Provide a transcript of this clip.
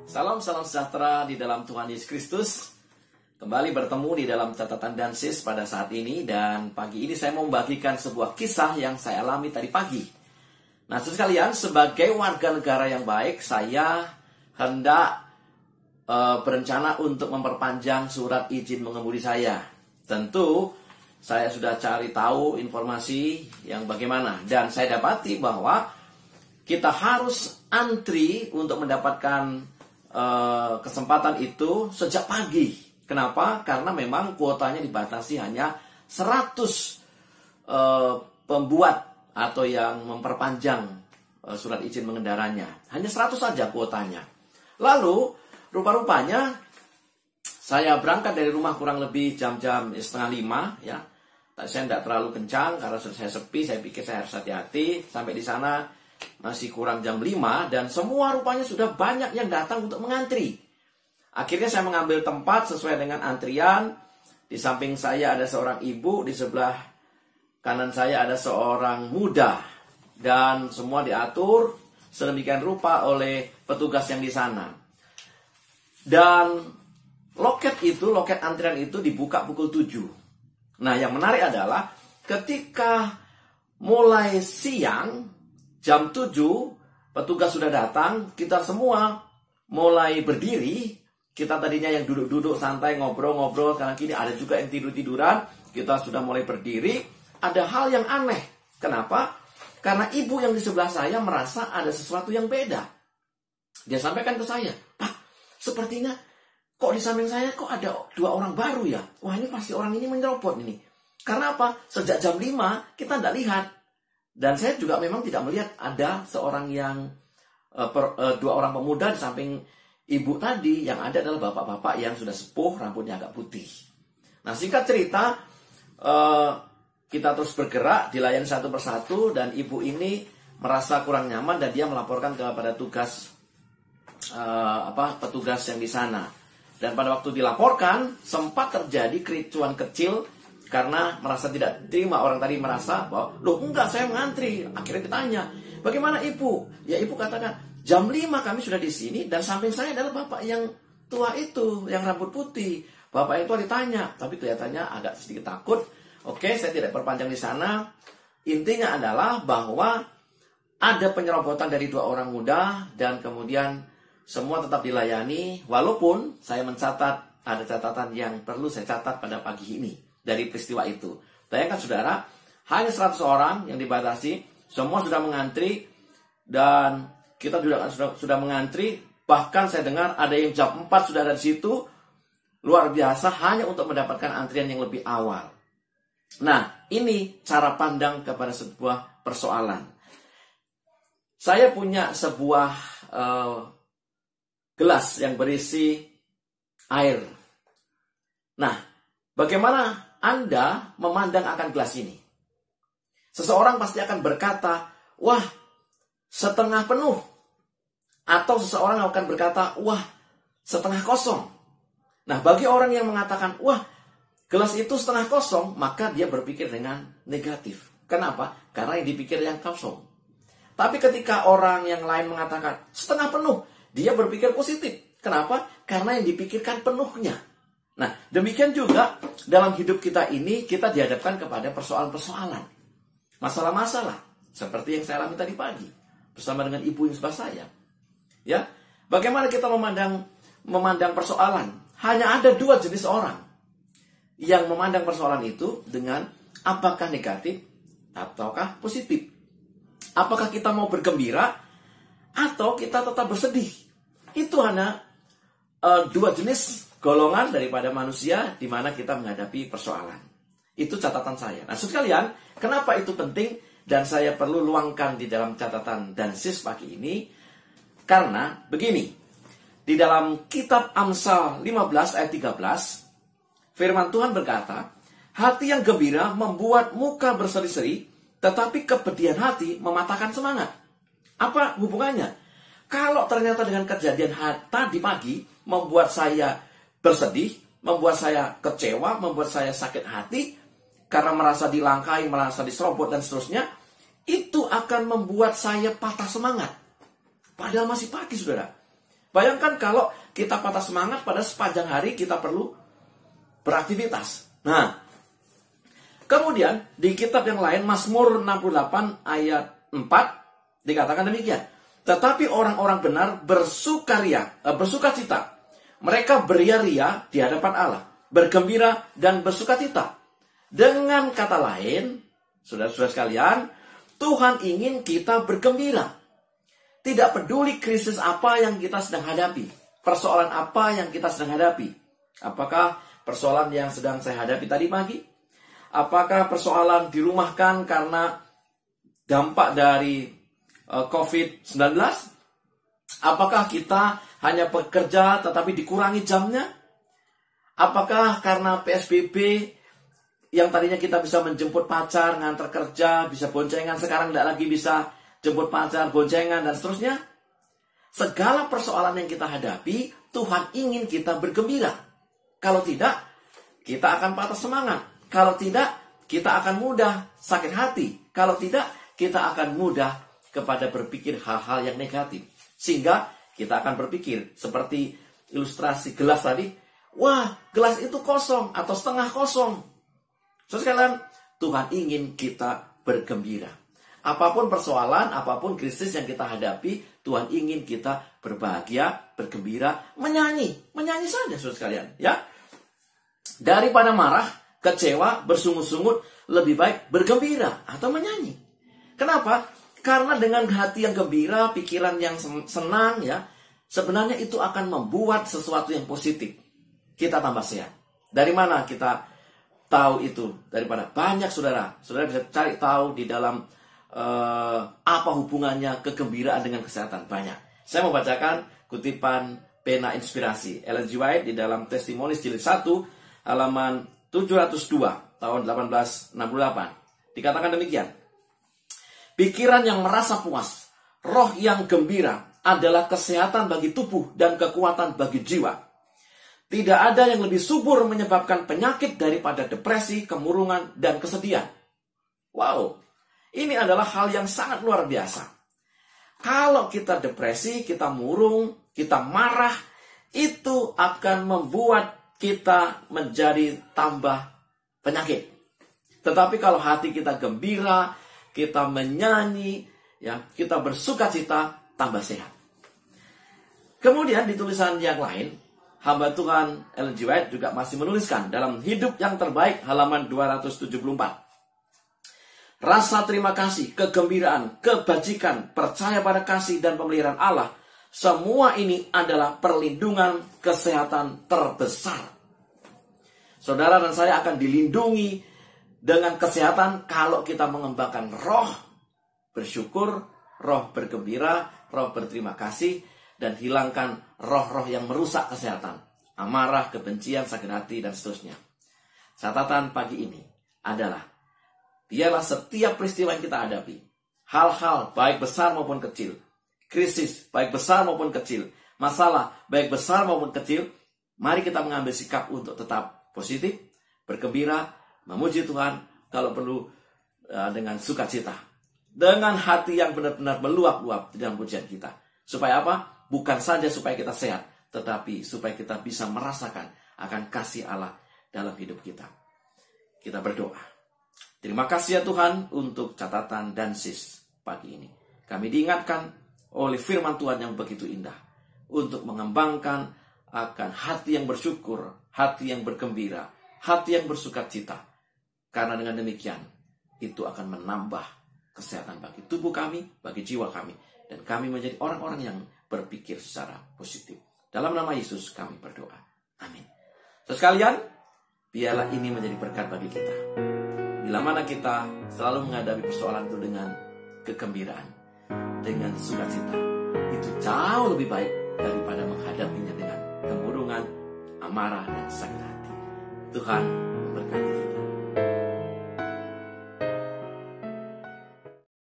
Salam sejahtera di dalam Tuhan Yesus Kristus. Kembali bertemu di dalam catatan Dansis pada saat ini. Dan pagi ini saya mau membagikan sebuah kisah yang saya alami tadi pagi. Nah, saudara sekalian, sebagai warga negara yang baik, saya hendak berencana untuk memperpanjang surat izin mengemudi saya. Tentu saya sudah cari tahu informasi yang bagaimana. Dan saya dapati bahwa kita harus antri untuk mendapatkan kesempatan itu sejak pagi. Kenapa? Karena memang kuotanya dibatasi hanya 100 pembuat atau yang memperpanjang surat izin mengendaranya. Hanya 100 saja kuotanya. Lalu rupa-rupanya saya berangkat dari rumah kurang lebih jam-jam 4:30 ya. Saya tidak terlalu kencang karena saya sepi, saya pikir saya harus hati-hati. Sampai di sana masih kurang jam 5 dan semua rupanya sudah banyak yang datang untuk mengantri. Akhirnya saya mengambil tempat sesuai dengan antrian. Di samping saya ada seorang ibu, di sebelah kanan saya ada seorang muda. Dan semua diatur sedemikian rupa oleh petugas yang di sana. Dan loket antrian itu dibuka pukul 7. Nah, yang menarik adalah ketika mulai siang jam 7, petugas sudah datang, kita semua mulai berdiri. Kita tadinya yang duduk-duduk santai, ngobrol-ngobrol, karena kini ada juga yang tidur-tiduran. Kita sudah mulai berdiri. Ada hal yang aneh. Kenapa? Karena ibu yang di sebelah saya merasa ada sesuatu yang beda. Dia sampaikan ke saya, "Pak, sepertinya kok di samping saya kok ada 2 orang baru ya? Wah, ini pasti orang ini menyerobot ini." Karena apa? Sejak jam 5 kita tidak lihat. Dan saya juga memang tidak melihat ada seorang yang 2 orang pemuda di samping ibu tadi. Yang ada adalah bapak-bapak yang sudah sepuh, rambutnya agak putih. Nah, singkat cerita, kita terus bergerak, dilayani satu persatu, dan ibu ini merasa kurang nyaman dan dia melaporkan kepada petugas yang di sana. Dan pada waktu dilaporkan, sempat terjadi kericuan kecil karena merasa tidak terima. Orang tadi merasa bahwa, "Loh enggak, saya mengantri." Akhirnya ditanya, "Bagaimana ibu?" Ya, ibu katakan, "Jam 5 kami sudah di sini dan samping saya adalah bapak yang tua itu, yang rambut putih." Bapak yang tua ditanya, tapi kelihatannya agak sedikit takut. Oke, saya tidak perpanjang di sana. Intinya adalah bahwa ada penyerobotan dari 2 orang muda dan kemudian semua tetap dilayani. Walaupun saya mencatat ada catatan yang perlu saya catat pada pagi ini dari peristiwa itu. Bayangkan saudara, hanya 100 orang yang dibatasi, semua sudah mengantri, dan kita juga sudah mengantri. Bahkan saya dengar ada yang jam 4 sudah ada di situ. Luar biasa, hanya untuk mendapatkan antrian yang lebih awal. Nah, ini cara pandang kepada sebuah persoalan. Saya punya sebuah gelas yang berisi air. Nah, bagaimana Anda memandang akan gelas ini? Seseorang pasti akan berkata, "Wah, setengah penuh." Atau seseorang akan berkata, "Wah, setengah kosong." Nah, bagi orang yang mengatakan, "Wah, gelas itu setengah kosong," maka dia berpikir dengan negatif. Kenapa? Karena yang dipikir yang kosong. Tapi ketika orang yang lain mengatakan setengah penuh, dia berpikir positif. Kenapa? Karena yang dipikirkan penuhnya. Nah, demikian juga dalam hidup kita ini, kita dihadapkan kepada persoalan-persoalan. Masalah-masalah. Seperti yang saya alami tadi pagi. Bersama dengan ibu yang sebelah saya. Ya, bagaimana kita memandang persoalan? Hanya ada 2 jenis orang. Yang memandang persoalan itu dengan apakah negatif ataukah positif. Apakah kita mau bergembira atau kita tetap bersedih. Itu hanya 2 jenis golongan daripada manusia di mana kita menghadapi persoalan. Itu catatan saya. Nah, saudara sekalian, kenapa itu penting dan saya perlu luangkan di dalam catatan Dansis pagi ini? Karena begini, di dalam kitab Amsal 15 ayat 13, firman Tuhan berkata, "Hati yang gembira membuat muka berseri-seri, tetapi kepedihan hati mematahkan semangat." Apa hubungannya? Kalau ternyata dengan kejadian tadi pagi membuat saya bersedih, membuat saya kecewa, membuat saya sakit hati karena merasa dilangkai, merasa diserobot dan seterusnya, itu akan membuat saya patah semangat. Padahal masih pagi, saudara. Bayangkan kalau kita patah semangat pada sepanjang hari kita perlu beraktivitas. Nah, kemudian di kitab yang lain, Mazmur 68 ayat 4 dikatakan demikian. Tetapi orang-orang benar bersukacita. Mereka beria-ria di hadapan Allah, bergembira dan bersukacita. Dengan kata lain, saudara-saudara sekalian, Tuhan ingin kita bergembira. Tidak peduli krisis apa yang kita sedang hadapi, persoalan apa yang kita sedang hadapi. Apakah persoalan yang sedang saya hadapi tadi pagi? Apakah persoalan dirumahkan karena dampak dari COVID-19? Apakah kita hanya bekerja tetapi dikurangi jamnya? Apakah karena PSBB yang tadinya kita bisa menjemput pacar, ngantar kerja, bisa boncengan, sekarang tidak lagi bisa jemput pacar, boncengan, dan seterusnya? Segala persoalan yang kita hadapi, Tuhan ingin kita bergembira. Kalau tidak, kita akan patah semangat. Kalau tidak, kita akan mudah sakit hati. Kalau tidak, kita akan mudah kepada berpikir hal-hal yang negatif. Sehingga kita akan berpikir seperti ilustrasi gelas tadi. Wah, gelas itu kosong atau setengah kosong. So sekalian, Tuhan ingin kita bergembira. Apapun persoalan, apapun krisis yang kita hadapi, Tuhan ingin kita berbahagia, bergembira, menyanyi saja, saudara sekalian, ya. Daripada marah, kecewa, bersungut-sungut, lebih baik bergembira atau menyanyi. Kenapa? Karena dengan hati yang gembira, pikiran yang senang, ya, sebenarnya itu akan membuat sesuatu yang positif. Kita tambah sehat. Dari mana kita tahu itu? Daripada banyak saudara bisa cari tahu di dalam apa hubungannya kegembiraan dengan kesehatan. Banyak. Saya mau bacakan kutipan pena inspirasi Ellen G. White di dalam Testimonies jilid 1 halaman 702 tahun 1868. Dikatakan demikian. Pikiran yang merasa puas, roh yang gembira adalah kesehatan bagi tubuh dan kekuatan bagi jiwa. Tidak ada yang lebih subur menyebabkan penyakit daripada depresi, kemurungan, dan kesedihan. Wow. Ini adalah hal yang sangat luar biasa. Kalau kita depresi, kita murung, kita marah, itu akan membuat kita menjadi tambah penyakit. Tetapi kalau hati kita gembira, kita menyanyi, ya, kita bersukacita, tambah sehat. Kemudian di tulisan yang lain, hamba Tuhan Ellen G. White juga masih menuliskan dalam Hidup yang Terbaik halaman 274. Rasa terima kasih, kegembiraan, kebajikan, percaya pada kasih dan pemeliharaan Allah, semua ini adalah perlindungan kesehatan terbesar. Saudara dan saya akan dilindungi dengan kesehatan kalau kita mengembangkan roh bersyukur, roh bergembira, roh berterima kasih, dan hilangkan roh-roh yang merusak kesehatan, amarah, kebencian, sakit hati, dan seterusnya. Catatan pagi ini adalah biarlah setiap peristiwa yang kita hadapi, hal-hal baik besar maupun kecil, krisis baik besar maupun kecil, masalah baik besar maupun kecil, mari kita mengambil sikap untuk tetap positif, bergembira, memuji Tuhan, kalau perlu dengan sukacita, dengan hati yang benar-benar meluap-luap di dalam pujian kita. Supaya apa? Bukan saja supaya kita sehat, tetapi supaya kita bisa merasakan akan kasih Allah dalam hidup kita. Kita berdoa. Terima kasih ya Tuhan untuk catatan Dansis pagi ini. Kami diingatkan oleh firman Tuhan yang begitu indah untuk mengembangkan akan hati yang bersyukur, hati yang bergembira, hati yang bersukacita. Karena dengan demikian itu akan menambah kesehatan bagi tubuh kami, bagi jiwa kami, dan kami menjadi orang-orang yang berpikir secara positif. Dalam nama Yesus kami berdoa. Amin. Sekalian, biarlah ini menjadi berkat bagi kita. Bila mana kita selalu menghadapi persoalan itu dengan kegembiraan, dengan sukacita, itu jauh lebih baik daripada menghadapinya dengan kemurungan, amarah, dan sakit hati. Tuhan memberkati kita.